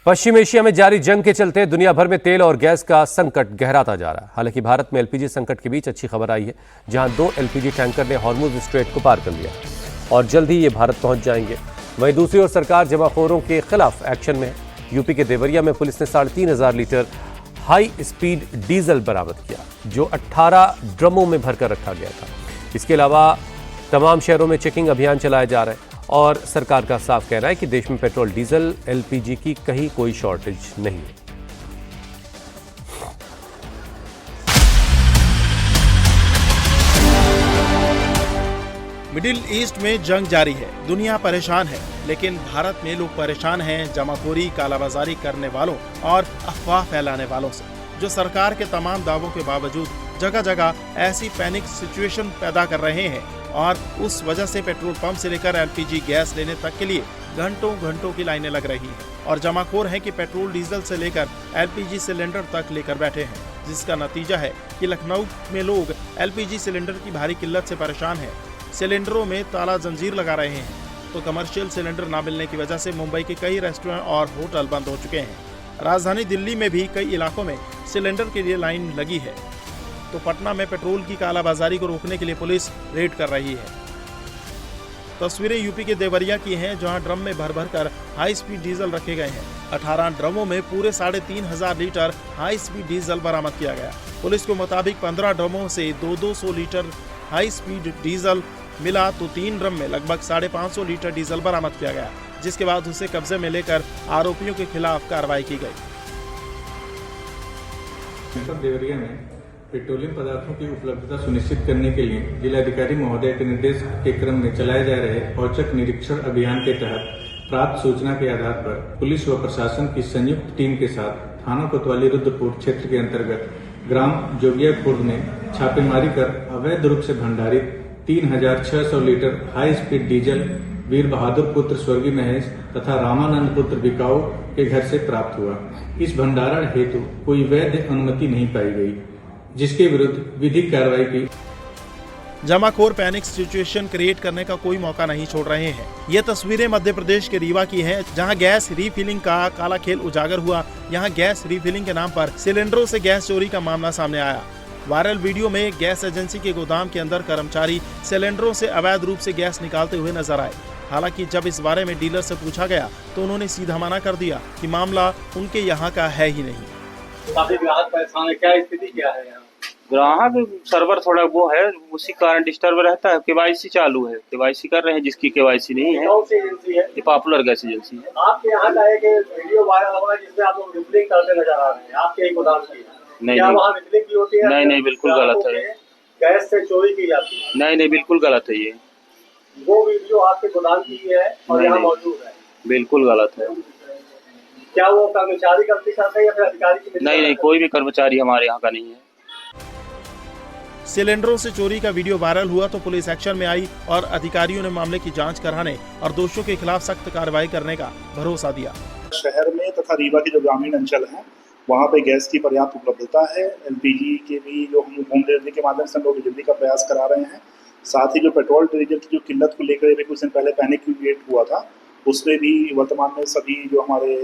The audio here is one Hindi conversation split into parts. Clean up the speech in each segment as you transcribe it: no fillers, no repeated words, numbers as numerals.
पश्चिम एशिया में जारी जंग के चलते दुनिया भर में तेल और गैस का संकट गहराता जा रहा है। हालांकि भारत में एलपीजी संकट के बीच अच्छी खबर आई है, जहां 2 एलपीजी टैंकर ने हॉर्मुज स्ट्रेट को पार कर लिया और जल्द ही ये भारत पहुंच जाएंगे। वहीं दूसरी ओर सरकार जमाखोरों के खिलाफ एक्शन में है। यूपी के देवरिया में पुलिस ने 3,500 लीटर हाई स्पीड डीजल बरामद किया, जो 18 ड्रमों में भरकर रखा गया था। इसके अलावा तमाम शहरों में चेकिंग अभियान चलाए जा रहे हैं और सरकार का साफ कहना है कि देश में पेट्रोल, डीजल, एलपीजी की कहीं कोई शॉर्टेज नहीं है। मिडिल ईस्ट में जंग जारी है, दुनिया परेशान है, लेकिन भारत में लोग परेशान हैं जमाखोरी, कालाबाजारी करने वालों और अफवाह फैलाने वालों से, जो सरकार के तमाम दावों के बावजूद जगह जगह ऐसी पैनिक सिचुएशन पैदा कर रहे हैं और उस वजह से पेट्रोल पंप से लेकर एलपीजी गैस लेने तक के लिए घंटों घंटों की लाइनें लग रही हैं और जमाखोर हैं कि पेट्रोल, डीजल से लेकर एलपीजी सिलेंडर तक लेकर बैठे हैं, जिसका नतीजा है कि लखनऊ में लोग एलपीजी सिलेंडर की भारी किल्लत से परेशान हैं। सिलेंडरों में ताला जंजीर लगा रहे हैं, तो कमर्शियल सिलेंडर न मिलने की वजह से मुंबई के कई रेस्टोरेंट और होटल बंद हो चुके हैं। राजधानी दिल्ली में भी कई इलाकों में सिलेंडर के लिए लाइन लगी है, तो पटना में पेट्रोल की कालाबाजारी को रोकने के लिए पुलिस रेड कर रही है। तस्वीरें यूपी के देवरिया की हैं, जहां ड्रम में भर भर कर हाई स्पीड डीजल रखे गए हैं। 18 ड्रमों में पूरे 3,500 लीटर हाई स्पीड डीजल बरामद किया गया। पुलिस के मुताबिक 15 ड्रमों से 200 लीटर हाई स्पीड डीजल मिला, तो 3 ड्रम में लगभग 550 लीटर डीजल बरामद किया गया, जिसके बाद उसे कब्जे में लेकर आरोपियों के खिलाफ कार्रवाई की गई। देवरिया में पेट्रोलियम पदार्थों की उपलब्धता सुनिश्चित करने के लिए जिलाधिकारी महोदय के निर्देश के क्रम में चलाए जा रहे औचक निरीक्षण अभियान के तहत प्राप्त सूचना के आधार पर पुलिस व प्रशासन की संयुक्त टीम के साथ थाना कोतवाली रुद्रपुर क्षेत्र के अंतर्गत ग्राम जोगिया खुर्द में छापेमारी कर अवैध रूप से भंडारित 3,600 लीटर हाई स्पीड डीजल वीर बहादुर पुत्र स्वर्गीय महेश तथा रामानंद पुत्र बिकाऊ के घर से प्राप्त हुआ। इस भंडारण हेतु कोई वैध अनुमति नहीं पाई गई, जिसके विरुद्ध विधिक कार्रवाई की। जमाखोर पैनिक सिचुएशन क्रिएट करने का कोई मौका नहीं छोड़ रहे हैं। ये तस्वीरें मध्य प्रदेश के रीवा की हैं, जहां गैस रीफिलिंग का काला खेल उजागर हुआ। यहां गैस रीफिलिंग के नाम पर सिलेंडरों से गैस चोरी का मामला सामने आया। वायरल वीडियो में गैस एजेंसी के गोदाम के अंदर कर्मचारी सिलेंडरों से अवैध रूप से गैस निकालते हुए नजर आए। हालांकि जब इस बारे में डीलर से पूछा गया तो उन्होंने सीधा मना कर दिया कि मामला उनके यहाँ का है ही नहीं। काफी ग्राहक परेशान है, क्या स्थिति क्या है यहाँ? ग्राहक सर्वर थोड़ा वो है, उसी कारण डिस्टर्ब रहता है। केवाईसी चालू है, केवाईसी कर रहे हैं, जिसकी केवाईसी नहीं है। कौन सी एजेंसी है? ये पॉपुलर गैस एजेंसी है। आपके यहाँ का एक वीडियो वायरल हुआ है जिसमें आप लोग रिफिलिंग करते नजर आ रहे हैं, आपके एक गोदाम की। नहीं, क्या वहाँ रिफिलिंग की होती है? नहीं, बिल्कुल गलत है। गैस से चोरी की जाती है? नहीं, बिल्कुल गलत है। ये वो वीडियो आपके गोदाम की है और यहाँ मौजूद है? बिल्कुल गलत है। क्या वो कर्मचारी गलती करते हैं या फिर अधिकारी की? नहीं, कोई भी कर्मचारी हमारे यहाँ का नहीं है। सिलेंडरों से चोरी का वीडियो वायरल हुआ तो पुलिस एक्शन में आई और अधिकारियों ने मामले की जांच कराने और दोषियों के खिलाफ सख्त कार्रवाई करने का भरोसा दिया। शहर में तथा रीवा के जो ग्रामीण अंचल हैं, वहाँ पे गैस की पर्याप्त उपलब्धता है। एलपीजी के भी जो हम होम डिलीवरी के माध्यम से हम लोग डिलीवरी का प्रयास करा रहे हैं। साथ ही जो पेट्रोल, डीजल की जो किल्लत को लेकर भी कुछ दिन पहले पैनिक क्रिएट हुआ था, उसमें भी वर्तमान में सभी जो हमारे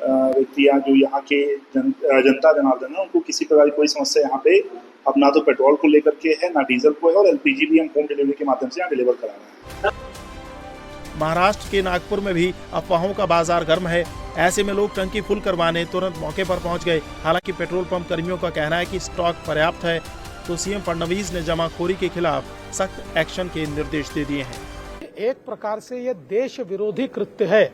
व्यक्तियाँ जो यहाँ के जनता जनार्दन है, उनको किसी प्रकार की कोई समस्या यहाँ पे अब ना तो पेट्रोल को लेकर के है, ना डीजल को है, और एलपीजी भी हम होम डिलीवरी के माध्यम से यहाँ डिलीवर करा रहे हैं। महाराष्ट्र के नागपुर में भी अफवाहों का बाजार गर्म है। ऐसे में लोग टंकी फुल करवाने तुरंत मौके पर पहुंच गए। हालांकि पेट्रोल पंप कर्मियों का कहना है कि स्टॉक पर्याप्त है, तो सीएम फडणवीस ने जमाखोरी के खिलाफ सख्त एक्शन के निर्देश दे दिए हैं। एक प्रकार से ये देश विरोधी कृत्य है।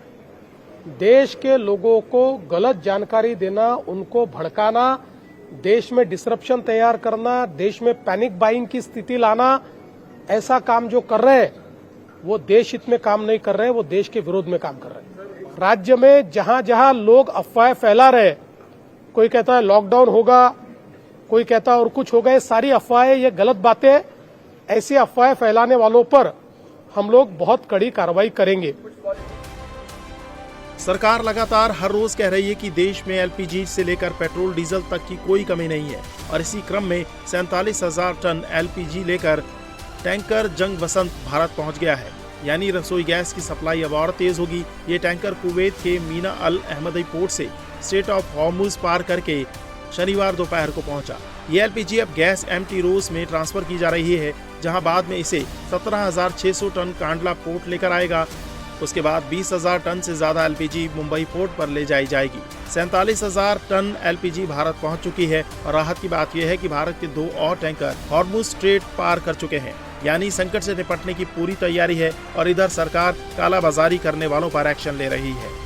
देश के लोगों को गलत जानकारी देना, उनको भड़काना, देश में डिसरप्शन तैयार करना, देश में पैनिक बाइंग की स्थिति लाना, ऐसा काम जो कर रहे हैं वो देश हित में काम नहीं कर रहे हैं, वो देश के विरोध में काम कर रहे हैं। राज्य में जहां जहां लोग अफवाहें फैला रहे हैं, कोई कहता है लॉकडाउन होगा, कोई कहता है और कुछ होगा, ये सारी अफवाहें, ये गलत बातें। ऐसी अफवाहें फैलाने वालों पर हम लोग बहुत कड़ी कार्रवाई करेंगे। सरकार लगातार हर रोज कह रही है कि देश में एलपीजी से लेकर पेट्रोल, डीजल तक की कोई कमी नहीं है और इसी क्रम में 47,000 टन एलपीजी लेकर टैंकर जंग बसंत भारत पहुंच गया है। यानी रसोई गैस की सप्लाई अब और तेज होगी। ये टैंकर कुवैत के मीना अल अहमदी पोर्ट से स्ट्रेट ऑफ हॉर्मुज पार करके शनिवार दोपहर को पहुंचा। ये एलपीजी अब गैस एम्प्टी रोज में ट्रांसफर की जा रही है, जहां बाद में इसे 17,600 टन कांडला पोर्ट लेकर आएगा। उसके बाद 20,000 टन से ज्यादा एलपीजी मुंबई पोर्ट पर ले जाई जाएगी। 47,000 टन एलपीजी भारत पहुंच चुकी है और राहत की बात यह है कि भारत के 2 और टैंकर हॉर्मुज स्ट्रेट पार कर चुके हैं, यानी संकट से निपटने की पूरी तैयारी है और इधर सरकार कालाबाजारी करने वालों पर एक्शन ले रही है।